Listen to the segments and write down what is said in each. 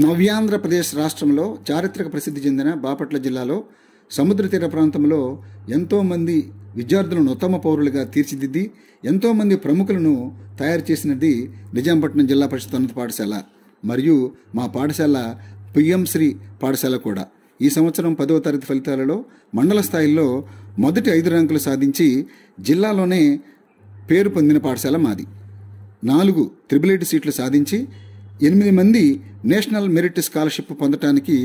నవ్యాంధ్రప్రదేశ్ రాష్ట్రంలో చారిత్రక ప్రసిద్ధి చెందిన బాపట్ల జిల్లాలో సముద్ర తీర ప్రాంతంలో ఎంతోమంది విద్యార్థులను ఉత్తమ పౌరులుగా తీర్చిదిద్ది ఎంతోమంది ప్రముఖులను తయారు చేసినది నిజాంపట్నం జిల్లా పరిషత్ ఉన్నత పాఠశాల మరియు మా పాఠశాల పిఎంశ్రీ పాఠశాల కూడా. ఈ సంవత్సరం 10వ తరగతి ఫలితాలలో మండల స్థాయిలో మొదటి 5 ర్యాంకులు సాధించి జిల్లాలోనే పేరు పొందిన పాఠశాల మాది. 4 ట్రిపుల్ సీట్లు సాధించి 8 మంది నేషనల్ మెరిట్ స్కాలర్షిప్ పొందటానికి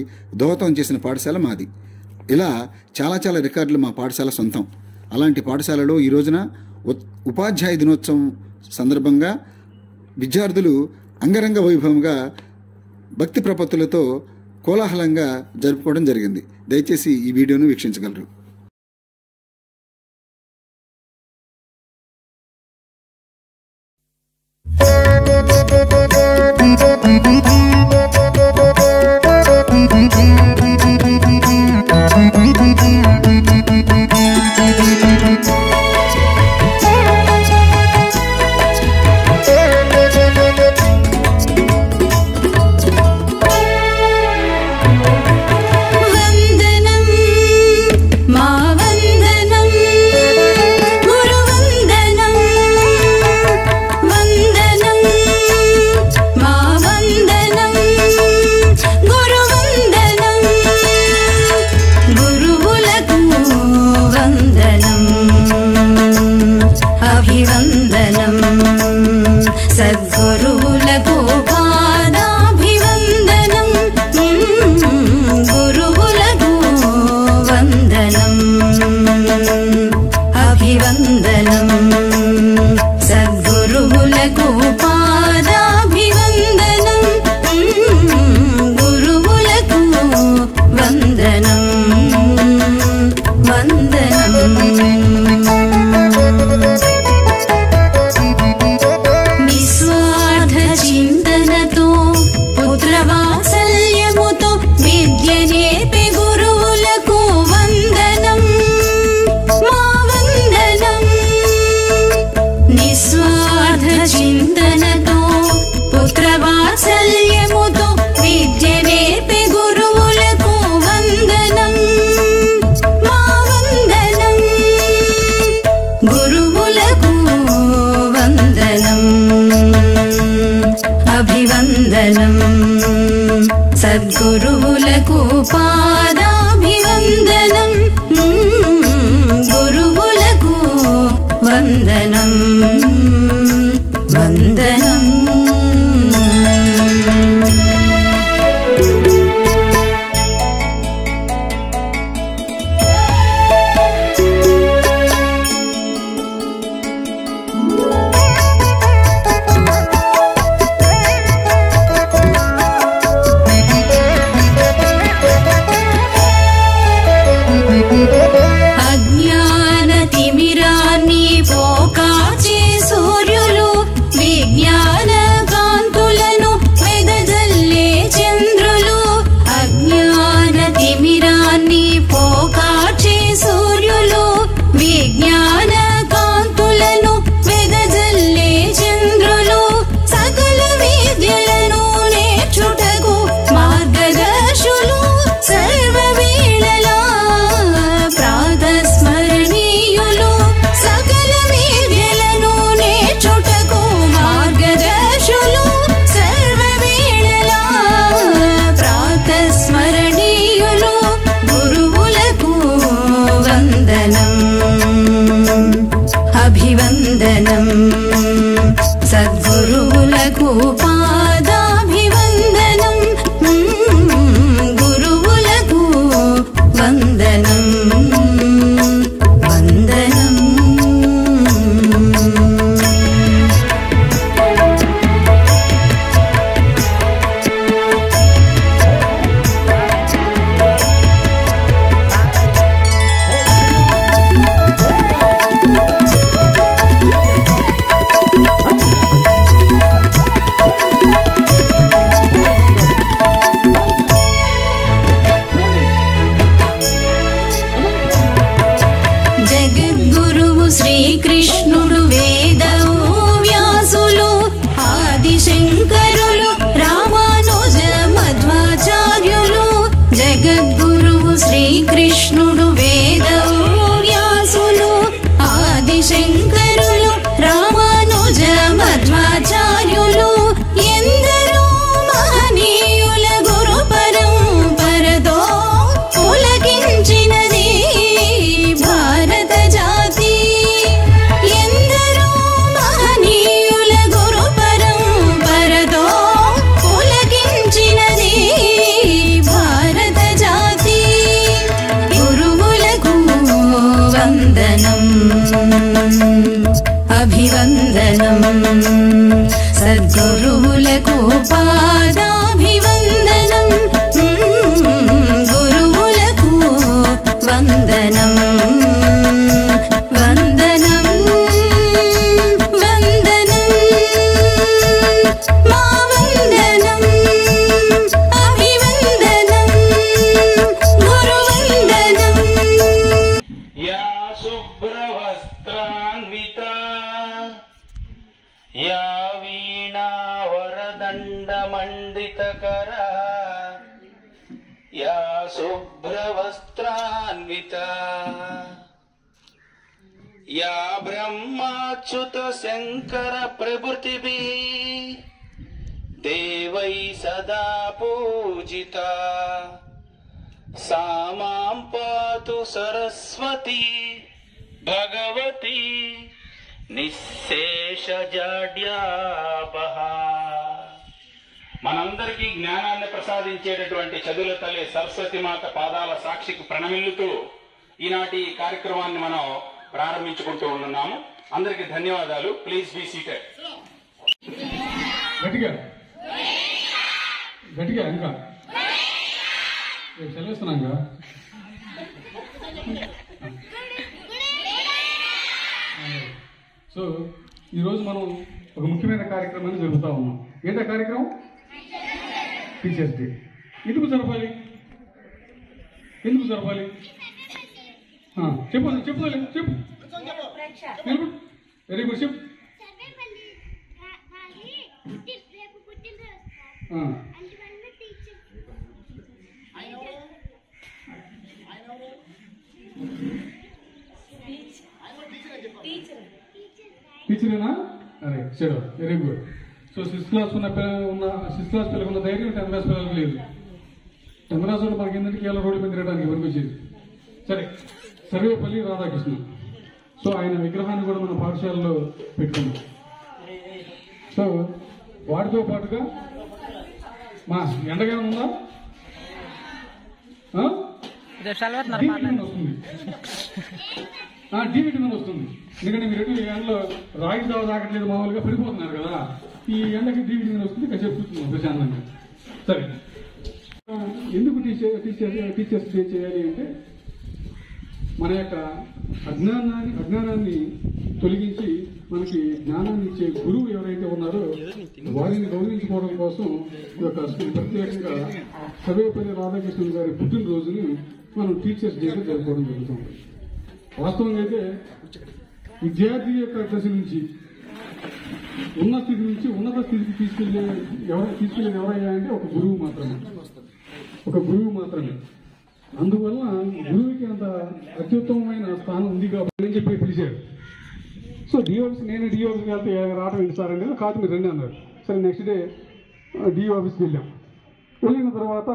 దోహదం చేసిన పాఠశాల మాది. ఇలా చాలా రికార్డులు మా పాఠశాల సొంతం. అలాంటి పాఠశాలలో ఈ రోజున ఉపాధ్యాయ దినోత్సవం సందర్భంగా విద్యార్థులు అంగరంగ వైభవంగా భక్తి ప్రపత్తులతో కోలాహలంగా జరుపుకోవడం జరిగింది. దయచేసి ఈ వీడియోను వీక్షించగలరు. సద్గురువులకు పాదాభివందనం, గురువులకు వందనం, అభివందనం. సద్గురువులకు పాదాభివందనం, గురువులకు వందనం, వందనం. చింతనతో పుత్రవాత్సల్యముతో విద్య నేర్పే గురువులకు వందనం, మా వందనం. నిస్వార్థ చింతనతో పుత్రవాత్సల్యముతో విద్య నేర్పే గురువులకు వందనం, మా వందనం. గురువులకు వందనం, అభివందనం. సద్గురువులకు పాదాభివందనం, గురువులకు వందనం, వందనం. అజ్ఞాన తిమిరాన్ని పోకా చేసు దండమండితకరా యా శుభ్రవస్త్రాన్వితా యా బ్రహ్మాచ్యుత శంకర ప్రభృతిభిః దేవై సదా పూజితా సా మాం పాతు సరస్వతి భగవతి నిశ్శేషజాడ్యాపహ. మనందరికీ జ్ఞానాన్ని ప్రసాదించేటటువంటి చదువుల తల్లి సరస్వతి మాత పాదాల సాక్షికి ప్రణమిల్లుతూ ఈనాటి కార్యక్రమాన్ని మనం ప్రారంభించుకుంటూ ఉన్నాము. అందరికీ ధన్యవాదాలు. Please be seated. గట్టిగా గట్టిగా ఇంకా చదివిస్తున్నాగా. సో ఈరోజు మనం ఒక ముఖ్యమైన కార్యక్రమాన్ని జరుపుతా ఉన్నాం. ఏంటా కార్యక్రమం? Teachers day. ఎందుకు జరపాలి? చెప్పు చెప్పు. Very good. చెప్పు. టీచరేనా? అరే చెడు. Very good. So 6th class పిల్లలకు ఉన్న ధైర్యం 10th క్లాస్ పిల్లలకు లేదు. 10th క్లాస్ వాళ్ళు మనకి ఏంటంటే కేవలం రోడ్డు మీద తిరగడానికి పనికొచ్చేది. సరే, సర్వేపల్లి రాధాకృష్ణ. సో ఆయన విగ్రహాన్ని కూడా మన పాఠశాలలో పెట్టుకున్నాం. సో వాటితో పాటుగా మా ఎండగా ఉందా డి విటమిన్ వస్తుంది. ఎందుకంటే మీరు ఎండలో రాగి దావ తాగట్లేదు, మామూలుగా పడిపోతున్నారు కదా. ఈ ఎండకి డి విటమిన్ వస్తుంది. కాసేపు కూర్చున్నాం ప్రశాంతంగా. సరే, ఎందుకు టీచర్స్ డే చేయాలి అంటే మన యొక్క అజ్ఞానాన్ని తొలగించి మనకి జ్ఞానాన్ని ఇచ్చే గురువు ఎవరైతే ఉన్నారో వారిని గౌరవించుకోవడం కోసం ఈ యొక్క ప్రత్యేకంగా సర్వేపల్లి రాధాకృష్ణన్ గారి పుట్టినరోజుని మనం టీచర్స్ డేగా జరుపుకోవడం జరుగుతుంది. వాస్తవంగా అయితే విద్యార్థి యొక్క దశ నుంచి ఉన్నత స్థితి నుంచి ఉన్నత స్థితికి తీసుకెళ్ళేది ఎవరయ్యా అంటే ఒక గురువు మాత్రమే. అందువల్ల గురువుకి అంత అత్యుత్తమమైన స్థానం ఉంది కాబట్టి అని చెప్పి పిలిచాడు. సో నేను డిఓ ఆఫీస్కి వెళ్తే రావడం ఏంటి సార్ అనేది కాదు, మీరు రండి అన్నారు. సరే, నెక్స్ట్ డే డిఓ ఆఫీస్కి వెళ్ళిన తర్వాత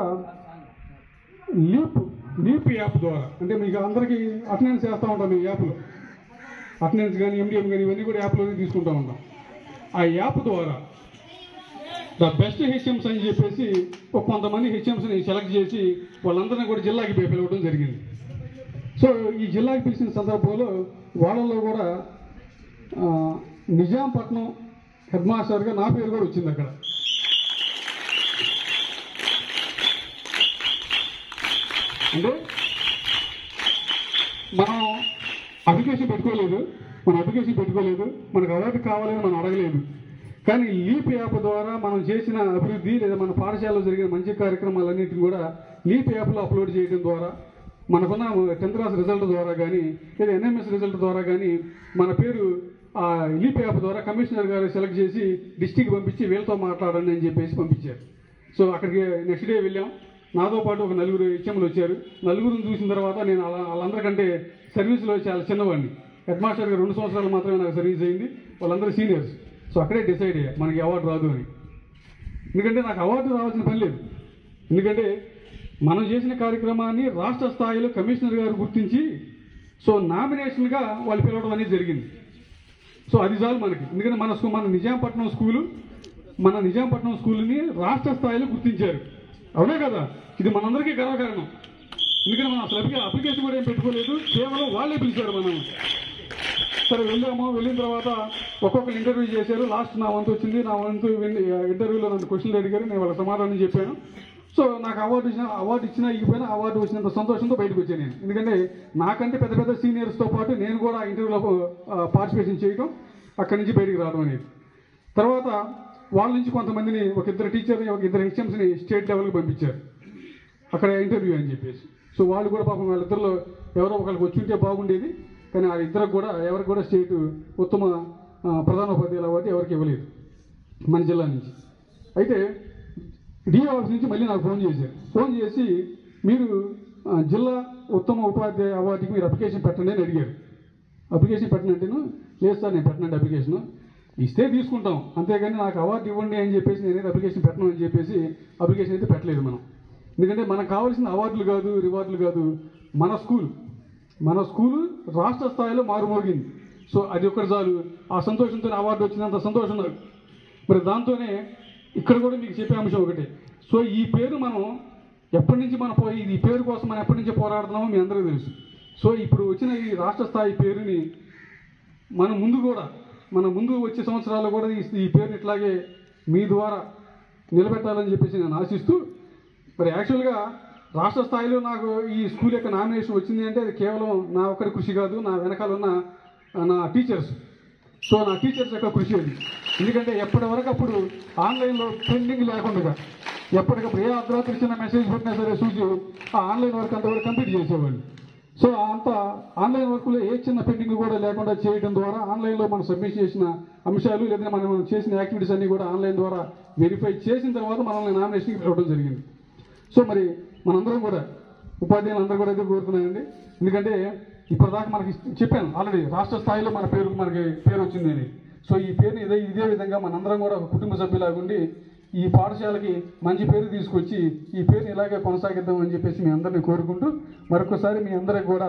లీప్ యాప్ ద్వారా, అంటే మీకు అందరికీ అటెండెన్స్ చేస్తూ ఉంటాం. ఈ యాప్లో అటెండెన్స్ కానీ ఎండిఎం కానీ ఇవన్నీ కూడా యాప్లోనే తీసుకుంటూ ఉంటాం. ఆ యాప్ ద్వారా ద బెస్ట్ హెచ్ఎంస్ అని చెప్పేసి కొంతమంది హెచ్ఎంస్ని సెలెక్ట్ చేసి వాళ్ళందరినీ కూడా జిల్లాకి పిలవడం జరిగింది. సో ఈ జిల్లాకి పిలిచిన సందర్భంలో వాళ్ళలో కూడా నిజాంపట్నం హెడ్ మాస్టర్గా నా పేరు కూడా వచ్చింది అక్కడ. అంటే మనం అప్లికేషన్ పెట్టుకోలేదు, మనకు అవార్డు కావాలని మనం అడగలేదు. కానీ లీప్ యాప్ ద్వారా మనం చేసిన అభివృద్ధి లేదా మన పాఠశాలలో జరిగిన మంచి కార్యక్రమాలన్నింటినీ కూడా లీప్ యాప్లో అప్లోడ్ చేయడం ద్వారా మనకున్న 10th క్లాస్ రిజల్ట్ ద్వారా కానీ లేదా ఎన్ఎంఎస్ రిజల్ట్ ద్వారా కానీ మన పేరు ఆ లీప్ యాప్ ద్వారా కమిషనర్ గారు సెలెక్ట్ చేసి డిస్టిక్ పంపించి వీళ్ళతో మాట్లాడండి అని చెప్పేసి పంపించారు. సో అక్కడికి నెక్స్ట్ డే వెళ్ళాం. నాతో పాటు ఒక 4 హెచ్ఎంలు వచ్చారు. 4 చూసిన తర్వాత నేను వాళ్ళందరికంటే సర్వీస్లో చాలా చిన్నవాడిని. హెడ్ మాస్టర్ గారు 2 సంవత్సరాలు మాత్రమే నాకు సర్వీస్ అయింది. వాళ్ళందరూ సీనియర్స్. సో అక్కడే డిసైడ్ అయ్యా మనకి అవార్డు రాదు అని. ఎందుకంటే నాకు అవార్డు రావాల్సిన పని లేదు. ఎందుకంటే మనం చేసిన కార్యక్రమాన్ని రాష్ట్ర స్థాయిలో కమిషనర్ గారు గుర్తించి సో నామినేషన్గా వాళ్ళు పిలవడం అనేది జరిగింది. సో అది చాలు మనకి. ఎందుకంటే మన నిజాంపట్నం స్కూల్ని రాష్ట్ర స్థాయిలో గుర్తించారు. అవునే కదా? ఇది మనందరికీ గర్వకారణం. ఎందుకంటే మనం అసలు అప్లికేషన్ కూడా ఏం పెట్టుకోలేదు, కేవలం వాళ్ళే పిలిచారు మనం. సరే వెళ్ళాము. వెళ్ళిన తర్వాత ఒక్కొక్కరు ఇంటర్వ్యూ చేశారు. లాస్ట్ నా వంతు వచ్చింది. నా వంతు ఇంటర్వ్యూలో నన్ను క్వశ్చన్లు అడిగారు. నేను వాళ్ళకి సమాధానం చెప్పాను. సో నాకు అవార్డు ఇచ్చినా ఇగిపోయినా అవార్డు వచ్చినంత సంతోషంతో బయటకు వచ్చాను నేను. ఎందుకంటే నాకంటే పెద్ద సీనియర్స్తో పాటు నేను కూడా ఇంటర్వ్యూలో పార్టిసిపేషన్ చేయడం, అక్కడి నుంచి బయటికి రావడం అనేది. తర్వాత వాళ్ళ నుంచి కొంతమందిని ఒక 2 టీచర్ని, ఒక 2 హెచ్ఎంస్ని స్టేట్ లెవెల్కి పంపించారు అక్కడ ఇంటర్వ్యూ అని చెప్పేసి. సో వాళ్ళు కూడా పాపం వాళ్ళిద్దరిలో ఎవరో ఒకరికి వచ్చి ఉంటే బాగుండేది. కానీ ఆ ఇద్దరికి కూడా ఎవరికి కూడా స్టేట్ ఉత్తమ ప్రధానోపాధ్యాయుల అవార్డు ఎవరికి ఇవ్వలేదు మన జిల్లా నుంచి. అయితే డిఓ ఆఫీస్ నుంచి మళ్ళీ నాకు ఫోన్ చేసి మీరు జిల్లా ఉత్తమ ఉపాధ్యాయ అవార్డుకి మీరు అప్లికేషన్ పెట్టండి అని అడిగారు. అప్లికేషన్ పెట్టనంటేను లేదు సార్ నేను పెట్టనండి అప్లికేషన్, ఇస్తే తీసుకుంటాం అంతేగాని నాకు అవార్డు ఇవ్వండి అని చెప్పేసి నేనైతే అప్లికేషన్ పెట్టను అని చెప్పేసి అప్లికేషన్ అయితే పెట్టలేదు మనం. ఎందుకంటే మనకు కావాల్సిన అవార్డులు కాదు రివార్డులు కాదు, మన స్కూలు రాష్ట్ర స్థాయిలో మారుమోగింది. సో అది ఒక్కటి చాలు. ఆ సంతోషంతో అవార్డు వచ్చినంత సంతోషం నాకు. మరి దాంతోనే ఇక్కడ కూడా మీకు చెప్పే అంశం ఒకటే. సో ఈ పేరు మనం ఎప్పటి నుంచి ఈ పేరు కోసం మనం ఎప్పటి నుంచి పోరాడుతున్నామో మీ అందరికీ తెలుసు. సో ఇప్పుడు వచ్చిన ఈ రాష్ట్ర స్థాయి పేరుని మన ముందు వచ్చే సంవత్సరాల్లో కూడా ఈ పేరుని ఇట్లాగే మీ ద్వారా నిలబెట్టాలని చెప్పేసి నేను ఆశిస్తూ, మరి యాక్చువల్గా రాష్ట్ర స్థాయిలో నాకు ఈ స్కూల్ యొక్క నామినేషన్ వచ్చింది అంటే అది కేవలం నా ఒక్కరి కృషి కాదు, నా వెనకాల ఉన్న నా టీచర్స్. సో నా టీచర్స్ యొక్క కృషి అది. ఎందుకంటే ఎప్పటివరకు అప్పుడు ఆన్లైన్లో పెండింగ్ లేకుండా ఎప్పటికప్పుడు ఏ అర్ధరాత్రి చిన్న మెసేజ్ పెట్టినా సరే చూసి ఆ ఆన్లైన్ వర్క్ అంతవరకు కంప్లీట్ చేసేవాళ్ళు. సో అంత ఆన్లైన్ వర్క్లో ఏ చిన్న పెండింగ్ కూడా లేకుండా చేయడం ద్వారా ఆన్లైన్లో మనం సబ్మిట్ చేసిన అంశాలు లేదా మనం చేసిన యాక్టివిటీస్ అన్నీ కూడా ఆన్లైన్ ద్వారా వెరిఫై చేసిన తర్వాత మనల్ని నామినేషన్కి పిలవడం జరిగింది. సో మరి మనందరం కూడా ఉపాధ్యాయులందరూ కూడా అయితే కోరుతున్నానండి. ఎందుకంటే ఇప్పటిదాకా మనకి చెప్పాను ఆల్రెడీ రాష్ట్ర స్థాయిలో మనకి పేరు వచ్చిందని. సో ఈ పేరుని ఇదే విధంగా మనందరం కూడా ఒక కుటుంబ సభ్యులాగా ఉండి ఈ పాఠశాలకి మంచి పేరు తీసుకొచ్చి ఈ పేరుని ఇలాగే కొనసాగిద్దామని చెప్పేసి మీ అందరినీ కోరుకుంటూ మరొకసారి మీ అందరికి కూడా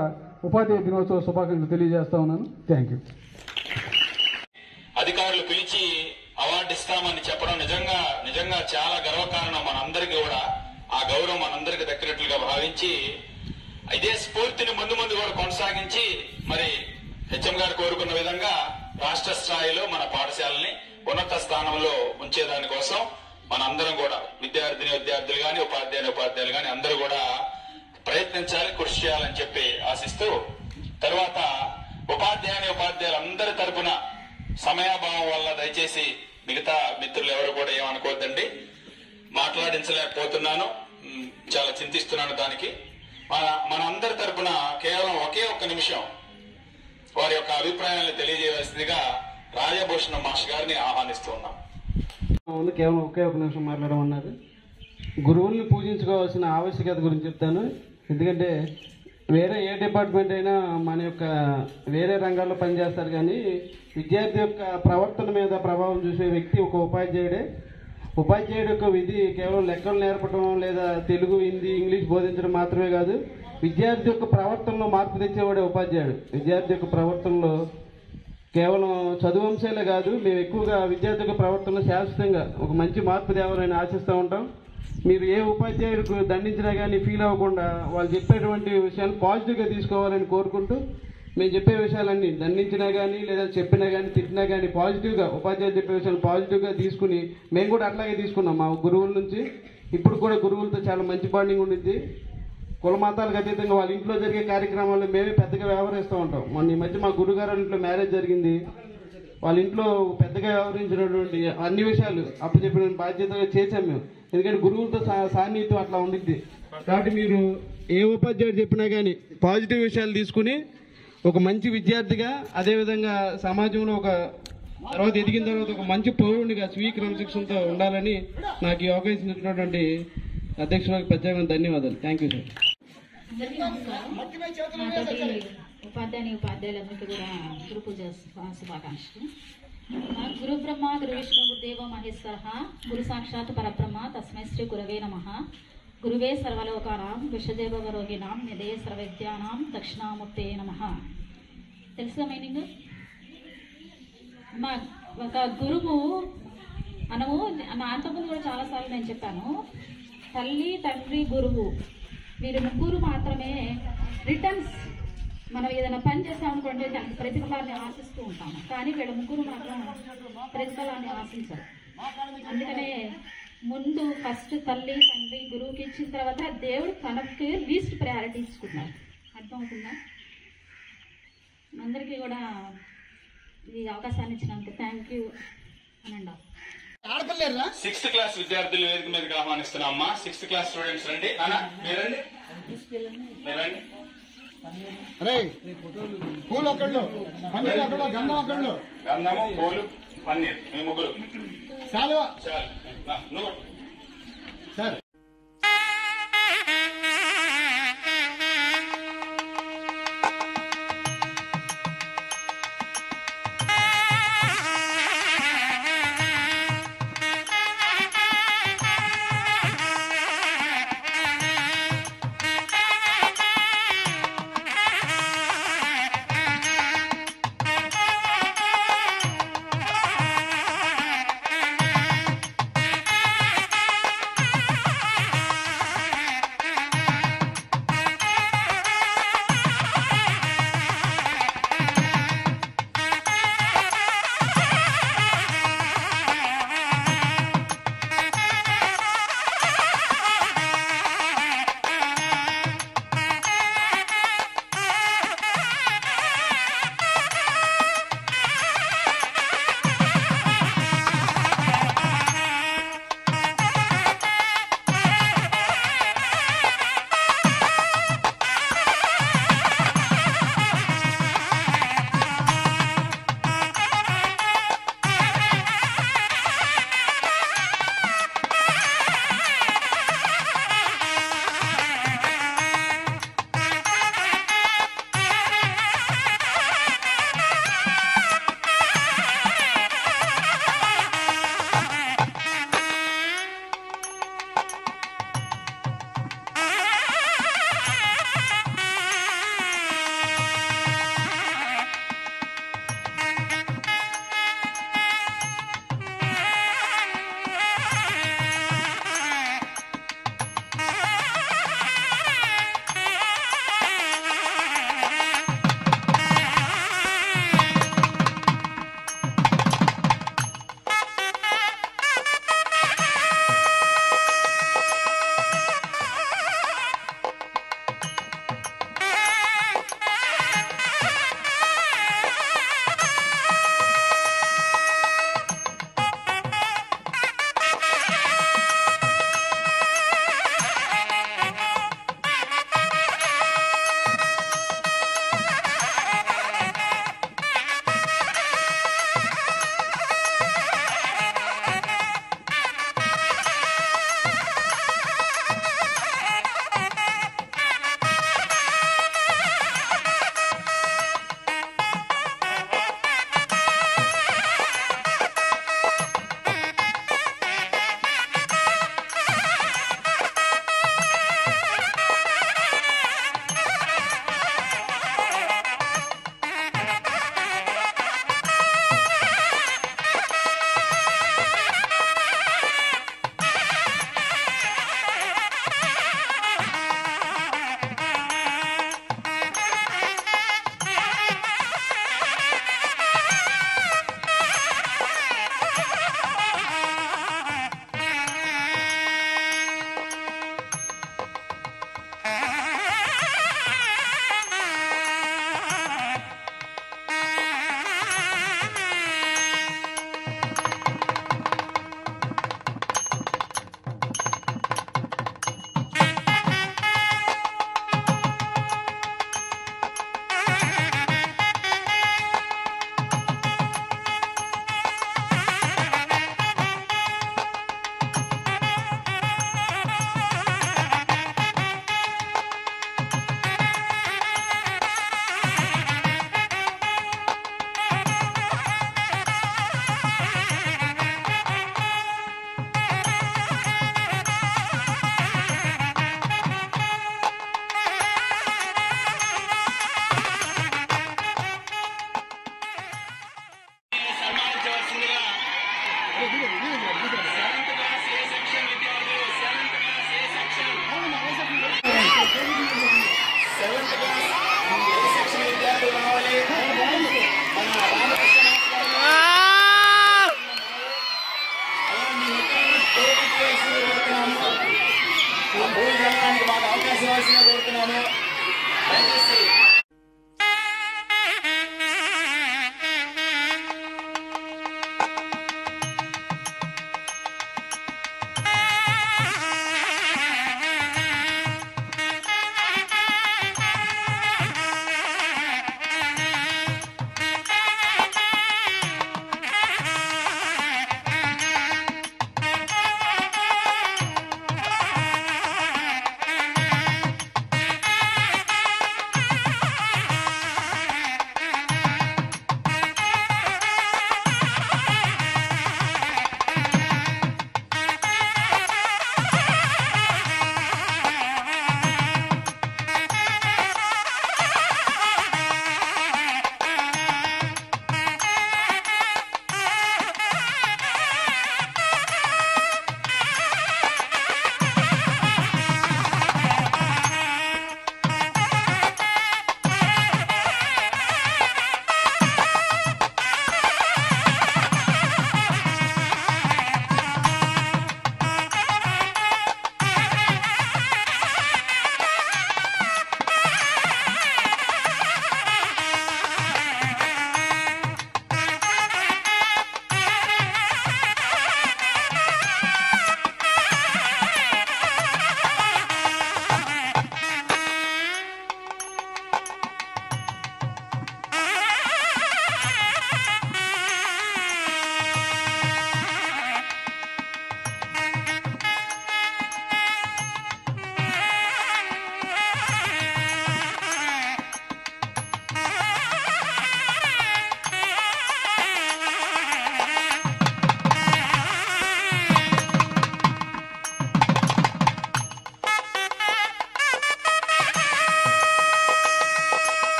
ఉపాధ్యాయ దినోత్సవ శుభాకాంక్షలు తెలియజేస్తా ఉన్నాను. Thank you. అధికారులు పిలిచి అవార్డు ఇస్తామని చెప్పడం నిజంగా చాలా గర్వకారణం. మనందరికీ కూడా ఆ గౌరవం మనందరికి దక్కినట్లుగా భావించి ఇదే స్ఫూర్తిని ముందు కూడా కొనసాగించి మరి హెచ్ఎం గారు కోరుకున్న విధంగా రాష్ట్ర స్థాయిలో మన పాఠశాలని ఉన్నత స్థానంలో ఉంచేదానికోసం మనందరం కూడా విద్యార్థులు కానీ ఉపాధ్యాయులు కానీ అందరూ కూడా ప్రయత్నించాలి, కృషి చేయాలని చెప్పి ఆశిస్తూ, తర్వాత ఉపాధ్యాయులు అందరి తరపున సమయాభావం వల్ల దయచేసి మిగతా మిత్రులు ఎవరు కూడా ఏమనుకోవద్దండి, మాట్లాడించలేకపోతున్నాను, చాలా చింతిస్తున్నాను. దానికి మనందరి తరపున కేవలం ఒకే ఒక్క నిమిషం వారి యొక్క అభిప్రాయాలను తెలియజేయవలసిందిగా రాజభూషణం మాస్టర్ గారిని ఆహ్వానిస్తూ ఉన్నాం. కేవలం ఒకే ఒక నిమిషం మాట్లాడమన్నారు. గురువుల్ని పూజించుకోవాల్సిన ఆవశ్యకత గురించి చెప్తాను. ఎందుకంటే వేరే ఏ డిపార్ట్మెంట్ అయినా మన యొక్క వేరే రంగాల్లో పనిచేస్తారు, కానీ విద్యార్థి యొక్క ప్రవర్తన మీద ప్రభావం చూసే వ్యక్తి ఒక ఉపాధ్యాయుడే. ఉపాధ్యాయుడు యొక్క విధి కేవలం లెక్కలు నేర్పడం లేదా తెలుగు, హిందీ, ఇంగ్లీష్ బోధించడం మాత్రమే కాదు, విద్యార్థి యొక్క ప్రవర్తనలో మార్పు తెచ్చేవాడే ఉపాధ్యాయుడు. విద్యార్థి యొక్క ప్రవర్తనలో కేవలం చదువు అంశాలే కాదు, మేము ఎక్కువగా విద్యార్థి యొక్క ప్రవర్తనలో శాశ్వతంగా ఒక మంచి మార్పు తేవాలని ఆశిస్తూ ఉంటాం. మీరు ఏ ఉపాధ్యాయుడికి దండించినా కానీ ఫీల్ అవ్వకుండా వాళ్ళు చెప్పేటువంటి విషయాలు పాజిటివ్గా తీసుకోవాలని కోరుకుంటూ, మేము చెప్పే విషయాలన్నీ దండించినా కానీ లేదా చెప్పినా కానీ తిట్టినా కానీ పాజిటివ్గా ఉపాధ్యాయులు చెప్పే విషయాలు పాజిటివ్గా తీసుకుని మేము కూడా అట్లాగే తీసుకున్నాం మా గురువుల నుంచి. ఇప్పుడు కూడా గురువులతో చాలా మంచి బాండింగ్ ఉండిద్ది. కుల మతాలకు అతీతంగా వాళ్ళ ఇంట్లో జరిగే కార్యక్రమాల్లో మేమే పెద్దగా వ్యవహరిస్తూ ఉంటాం. మొన్న ఈ మధ్య మా గురుగారు ఇంట్లో మ్యారేజ్ జరిగింది. వాళ్ళ ఇంట్లో పెద్దగా వ్యవహరించినటువంటి అన్ని విషయాలు అప్పుడు చెప్పిన బాధ్యతగా చేశాం మేము. ఎందుకంటే గురువులతో సాన్నిహిత్యం అట్లా ఉండిద్ది. కాబట్టి మీరు ఏ ఉపాధ్యాయుడు చెప్పినా కానీ పాజిటివ్ విషయాలు తీసుకుని ఒక మంచి విద్యార్థిగా, అదేవిధంగా సమాజంలో ఒక తర్వాత ఎదిగిన తర్వాత ఒక మంచి పౌరునిగా స్వీయ క్రమశిక్షణతో ఉండాలని నాకు ఈ అవకాశం ఇచ్చినటువంటి అధ్యక్షులకు ప్రత్యేకంగా ధన్యవాదాలు. Thank you sir. అందరికీ నమస్కారం. నాతోటి ఉపాధ్యాయులందరికీ కూడా గురు పూజ శుభాకాంక్షలు. గురు బ్రహ్మ గురు విష్ణు గురుదేవ మహేశ్వర గురు సాక్షాత్ పరబ్రహ్మ తస్మై శ్రీ గురవే నమః. గురువే సర్వలోకానాం విషదేవరోగినాం నిధే సర్వవిద్యానాం దక్షిణామూర్తే నమః. తెలుసా మీనింగ్? మా ఒక గురువు మనము నా అంతకుముందు కూడా చాలాసార్లు నేను చెప్పాను, తల్లి తండ్రి గురువు వీరు ముగ్గురు మాత్రమే రిటర్న్స్. మనం ఏదైనా పని చేస్తామనుకోండి దానికి ప్రతిఫలాన్ని ఆశిస్తూ ఉంటాము, కానీ వీళ్ళ ముగ్గురు మాత్రం ప్రతిఫలాన్ని ఆశించరు. అందుకనే ముందు ఫస్ట్ తల్లి తండ్రి గురువుకి ఇచ్చిన తర్వాత దేవుడు తనకి లీస్ట్ ప్రయారిటీ ఇచ్చుకున్నారు. అర్థమవుతుందా? అందరికీ కూడా ఈ అవకాశాన్ని ఇచ్చినందుకు థ్యాంక్ యూ అనండి. 6th క్లాస్ విద్యార్థులు వేదిక మీదకి ఆహ్వానిస్తున్నామ్మా. 6th క్లాస్ స్టూడెంట్స్ రండి. మీరండి. పూలు ఒకళ్ళు, పన్నీర్ ఒకళ్ళు, గంధం ఒకళ్ళు. గంధము, పూలు, పన్నీర్ మీ ముగ్గురు. చాలు. సార్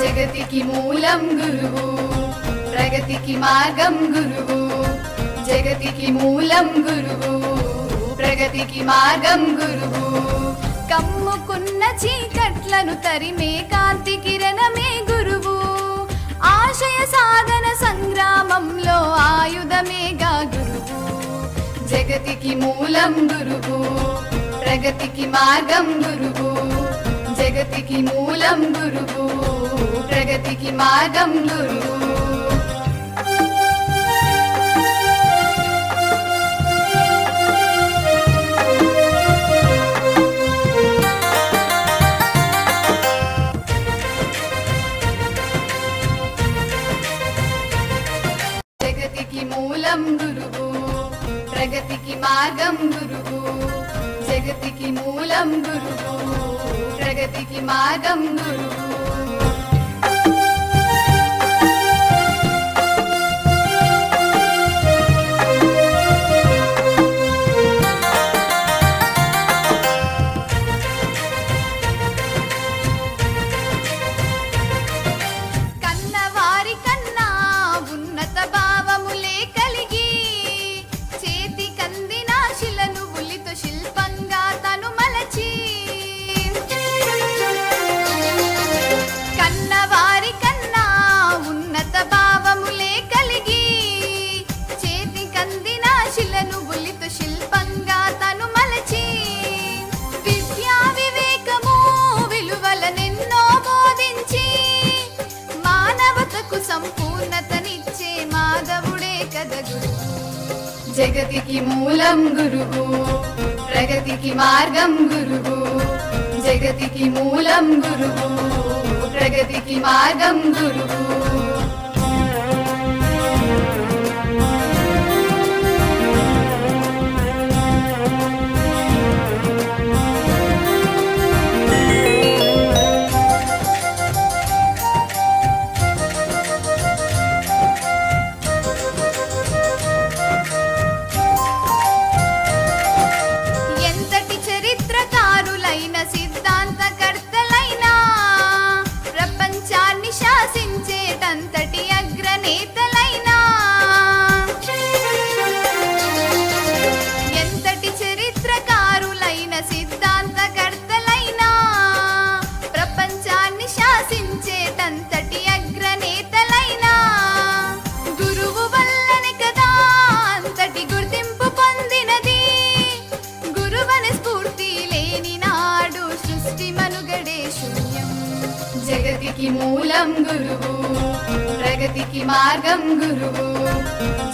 జగతికి మూలం గురువు ప్రగతికి మార్గం గురువు జగతికి మూలం గురువు ప్రగతికి మార్గం గురువు కమ్ముకున్న చీకట్లను తరిమే కాంతి కిరణమే గురువు ఆశయ సాధన సంగ్రామంలో ఆయుధమేగా గురువు జగతికి మూలం గురువు ప్రగతికి మార్గం గురువు జగతికి మూలం గురువు ప్రగతికి మార్గం గురువు జగతికి మూలం గురువు ప్రగతికి మార్గం గురువు జగతికి మూలం గురువు ప్రగతికి మార్గం గురువు కన్నవారి కన్నా ఉన్నత భావములే కలిగి చేతి కందిన శిలను ఉలితో శిల్పంగా తను మలచి జగతికి మూలం గురువు ప్రగతికి మార్గం గురువు జగతికి మూలం గురువు ప్రగతికి మార్గం గురువు ఎంతటి చరిత్రకారులైన సిద్ధాంతకర్తలైనా ప్రపంచాన్ని శాసించేటంతటి అగ్రనేతలైనా ఎంతటి చరిత్రకారులైన సిద్ధాంతకర్తలైనా ప్రపంచాన్ని శాసించేటంతటి అగ్రనేతలైనా గురువు వల్లనే కదా అంతటి గుర్తింపు పొందినది గురువని స్ఫూర్తి లేని నాడు సృష్టి మనుగడే శూన్యం జగతికి మూలం గురువు ప్రగతికి మార్గం గురువు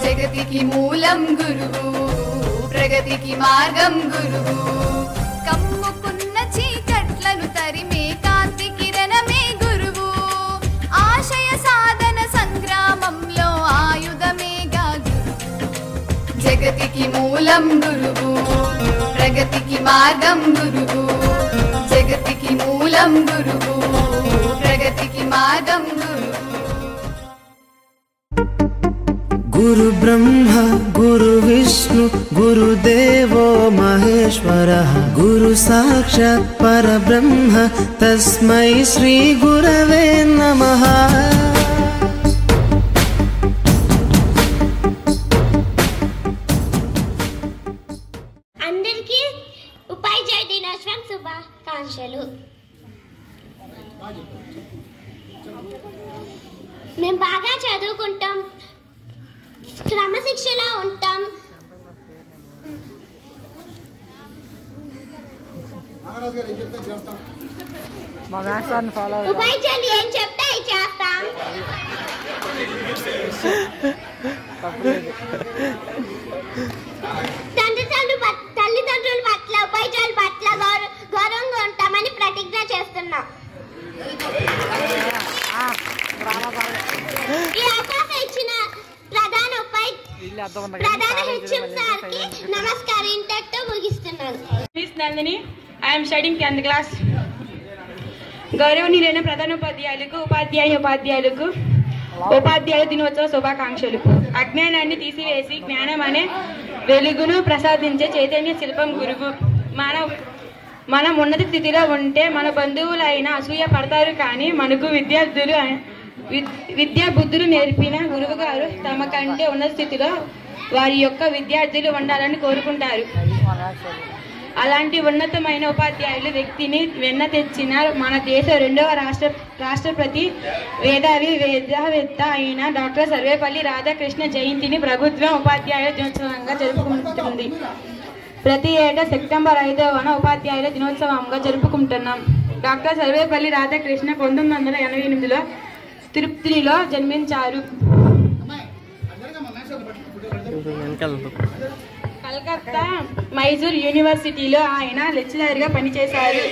జగతికి మూలం గురువు ప్రగతికి మార్గం గురువు కమ్ముకున్న చీకట్లను తరిమే కాంతి కిరణమే గురువు ఆశయ సాధన సంగ్రామంలో ఆయుధమేగా గురువు జగతికి మూలం గురువు ప్రగతికి మార్గం గురువు జగతికి మూలం గురువు ప్రగతికి మార్గం గురువు गुरु ब्रह्मा गुरु विष्णु गुरुदेवो महेश्वरः गुरु साक्षात् परब्रह्म तस्मै श्री गुरवे नमः అందరికీ ఉపాధ్యాయ దినోత్సవం శుభాకాంక్షలు. మేము బాగా చదువుకుంటాం, క్రమశిక్షణ ఉంటాం. ఉపాధ్యాయులు ఏం చెప్తే అవి చేస్తాం. తల్లిదండ్రుల పట్ల ఉపాధ్యాయుల పట్ల గౌరవంగా ఉంటామని ప్రతిజ్ఞ చేస్తున్నాం. ఈ అవకాశం ఇచ్చిన ప్రధాన హెచ్ఎం సార్కి నమస్కారం. ఇంతటితో ముగిస్తున్నాను. Miss Nandini, I'm studying 10th class. గౌరవనీయులైన ప్రధానోపాధ్యాయులకు ఉపాధ్యాయులకు ఉపాధ్యాయ దినోత్సవ శుభాకాంక్షలు. అజ్ఞానాన్ని తీసివేసి జ్ఞానం అనే వెలుగును ప్రసాదించే చైతన్య శిల్పం గురువు. మనం ఉన్నత స్థితిలో ఉంటే మన బంధువులైనా అసూయ పడతారు, కానీ మనకు విద్యా బుద్ధులు నేర్పిన గురువు గారు తమ కంటే ఉన్నత స్థితిలో వారి యొక్క విద్యార్థులు ఉండాలని కోరుకుంటారు. అలాంటి ఉన్నతమైన ఉపాధ్యాయులు వ్యక్తిని వెన్న తెచ్చిన మన దేశ 2వ రాష్ట్రపతి వేదవేత్త అయిన డాక్టర్ సర్వేపల్లి రాధాకృష్ణ జయంతిని ప్రభుత్వం ఉపాధ్యాయుల దినోత్సవంగా జరుపుకుంటుంది. ప్రతి ఏటా సెప్టెంబర్ 5వ ఉపాధ్యాయుల దినోత్సవంగా జరుపుకుంటున్నాం. డాక్టర్ సర్వేపల్లి రాధాకృష్ణ 1988లో తిరుపతిలో జన్మించారు. కలకత్తా మైసూర్ యూనివర్సిటీలో ఆయన లెక్చరర్గా పనిచేశారు.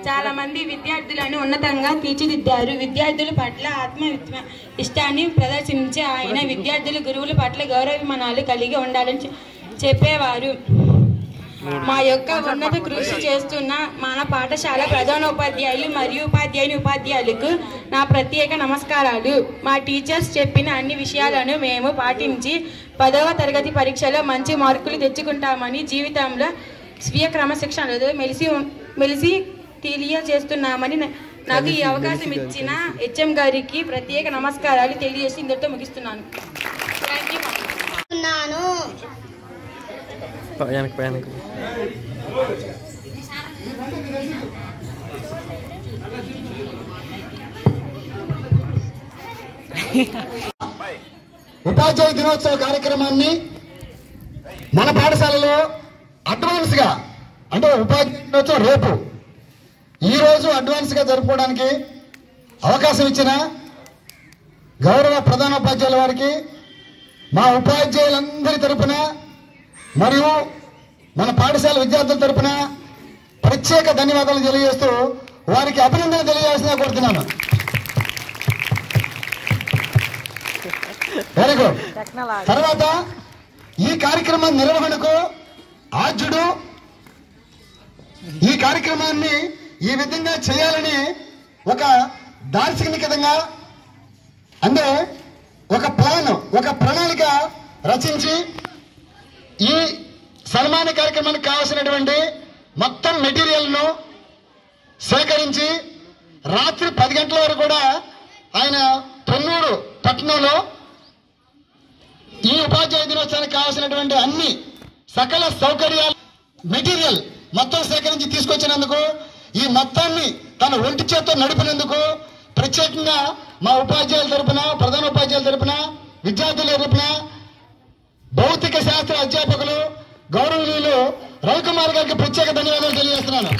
చాలా మంది విద్యార్థులను ఉన్నతంగా తీర్చిదిద్దారు. విద్యార్థుల పట్ల ఇష్టాన్ని ప్రదర్శించే ఆయన విద్యార్థులు గురువుల పట్ల గౌరవాభిమానాలు కలిగి ఉండాలని చెప్పేవారు. మా యొక్క ఉన్నత కృషి చేస్తున్న మన పాఠశాల ప్రధానోపాధ్యాయులు మరియు ఉపాధ్యాయులకు నా ప్రత్యేక నమస్కారాలు. మా టీచర్స్ చెప్పిన అన్ని విషయాలను మేము పాటించి 10వ తరగతి పరీక్షలో మంచి మార్కులు తెచ్చుకుంటామని జీవితంలో స్వీయ క్రమశిక్షణలో మెలిసి తెలియజేస్తున్నామని నాకు ఈ అవకాశం ఇచ్చిన హెచ్ఎం గారికి ప్రత్యేక నమస్కారాలు తెలియజేసి ఇంతటితో ముగిస్తున్నాను. ఉపాధ్యాయ దినోత్సవ కార్యక్రమాన్ని మన పాఠశాలలో అడ్వాన్స్ గా, అంటే ఉపాధ్యాయ దినోత్సవం రేపు, ఈ రోజు అడ్వాన్స్ గా జరుపుకోవడానికి అవకాశం ఇచ్చిన గౌరవ ప్రధానోపాధ్యాయుల వారికి మా ఉపాధ్యాయులందరి తరపున మరియు మన పాఠశాల విద్యార్థుల తరపున ప్రత్యేక ధన్యవాదాలు తెలియజేస్తూ వారికి అభినందన తెలియజేయాల్సిందిగా కోరుతున్నాను. Very good. తర్వాత ఈ కార్యక్రమం నిర్వహణకు ఆద్యుడు ఈ కార్యక్రమాన్ని ఈ విధంగా చేయాలని ఒక దార్శనికతంగా అంటే ఒక ప్లాన్, ఒక ప్రణాళిక రచించి ఈ సన్మాన కార్యక్రమానికి కావాల్సినటువంటి మొత్తం మెటీరియల్ను సేకరించి రాత్రి 10 గంటల వరకు కూడా ఆయన పొన్నూరు పట్టణంలో ఈ ఉపాధ్యాయ దినోత్సవానికి కావాల్సినటువంటి అన్ని సకల సౌకర్యాలు మెటీరియల్ మొత్తం సేకరించి తీసుకొచ్చినందుకు, ఈ మొత్తాన్ని తన ఒంటి చేత్తో నడిపినందుకు ప్రత్యేకంగా మా ఉపాధ్యాయుల తరపున, ప్రధాన ఉపాధ్యాయుల తరపున, విద్యార్థుల తరపున, భౌతిక శాస్త్ర అధ్యాపకులు గౌరవనీయులు రవికుమార్ గారికి ప్రత్యేక ధన్యవాదాలు తెలియజేస్తున్నాను.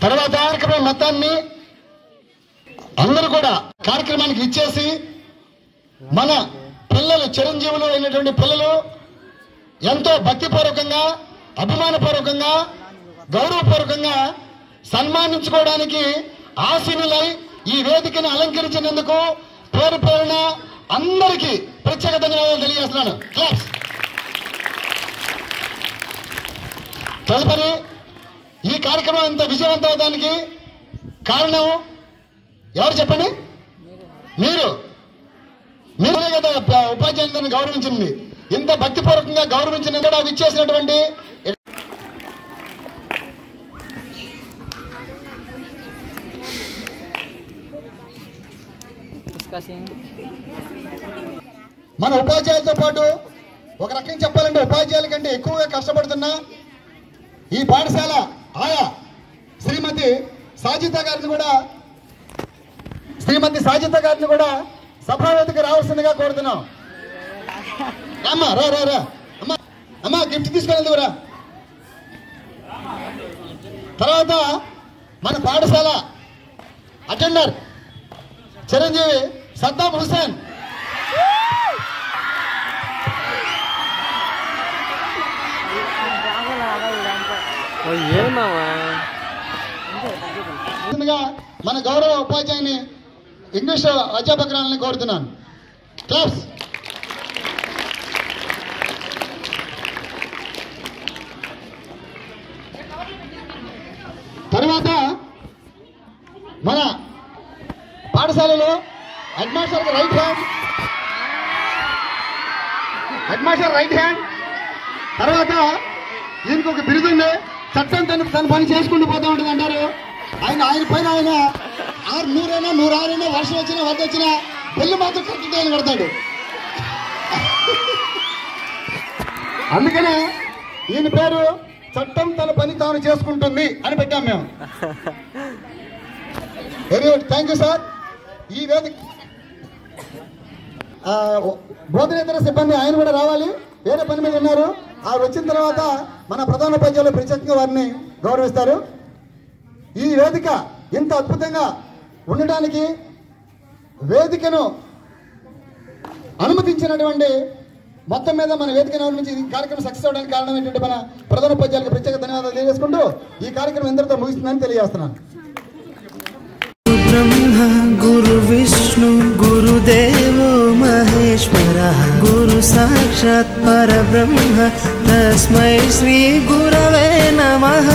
తర్వాత కార్యక్రమం మొత్తాన్ని అందరూ కూడా కార్యక్రమానికి ఇచ్చేసి మన పిల్లలు, చిరంజీవులు అయినటువంటి పిల్లలు ఎంతో భక్తిపూర్వకంగా, అభిమానపూర్వకంగా, గౌరవపూర్వకంగా సన్మానించుకోవడానికి ఆశీనులై ఈ వేదికను అలంకరించినందుకు పేరు పేరున అందరికీ ప్రత్యేక ధన్యవాదాలు తెలియజేస్తున్నాను. తదుపరి ఈ కార్యక్రమం ఇంత విజయవంతం అవడానికి కారణం ఎవరు చెప్పండి? మీరే కదా ఉపాధ్యాయులను గౌరవించింది. ఇంత భక్తిపూర్వకంగా గౌరవించిన కూడా విచ్చేసినటువంటి మన ఉపాధ్యాయులతో పాటు ఒక రకంగా చెప్పాలంటే ఉపాధ్యాయుల కంటే ఎక్కువగా కష్టపడుతున్న ఈ పాఠశాల ఆయా శ్రీమతి సాజిత గారిని కూడా సభావేదికి రావాల్సిందిగా కోరుతున్నాం. అమ్మా రా రా రా అమ్మా గిఫ్ట్ తీసుకెళ్ళదు రా. తర్వాత మన పాఠశాల అటెండర్ చిరంజీవి సద్దాం హుసేన్, మన గౌరవ ఉపాధ్యాయుని ఇంగ్లీష్ అధ్యాపకురాలని కోరుతున్నాను. క్లాస్. తర్వాత మన పాఠశాలలో హెడ్ మాస్టర్ రైట్ హ్యాండ్ తర్వాత ఈయనకు ఒక బిరుదుంది, చట్టం తన పని చేసుకుంటూ పోతా ఉంటుంది అంటారు. ఆయన పైన ఆయన 100 106 వర్షం వచ్చినా వద్ద వచ్చినా బెల్లు మాత్రం కరెక్ట్ ఆయన కొడతాడు. అందుకనే ఈయన పేరు చట్టం తన పని తాను చేసుకుంటుంది అని పెట్టాం మేము. Very good, thank you sir. ఈ వేదిక బోధనేతర సిబ్బంది ఆయన కూడా రావాలి, వేరే పని మీద ఉన్నారు. ఆ వచ్చిన తర్వాత మన ప్రధాన ఉపాధ్యాయులు ప్రత్యేకంగా వారిని గౌరవిస్తారు. ఈ వేదిక ఇంత అద్భుతంగా ఉండడానికి వేదికను అనుమతించినటువంటి మొత్తం మీద మన వేదికను అనుమతించి ఈ కార్యక్రమం సక్సెస్ అవడానికి కారణమైనటువంటి మన ప్రధాన ఉపాధ్యాయులకు ప్రత్యేక ధన్యవాదాలు తెలియజేసుకుంటూ ఈ కార్యక్రమం ఎందరితో ముగిస్తుందని తెలియజేస్తున్నాను. ब्रह्म गुरु विष्णु गुरुदेवो महेश्वरः गुरु साक्षात् परब्रह्म तस्मै श्री गुरवे नमः.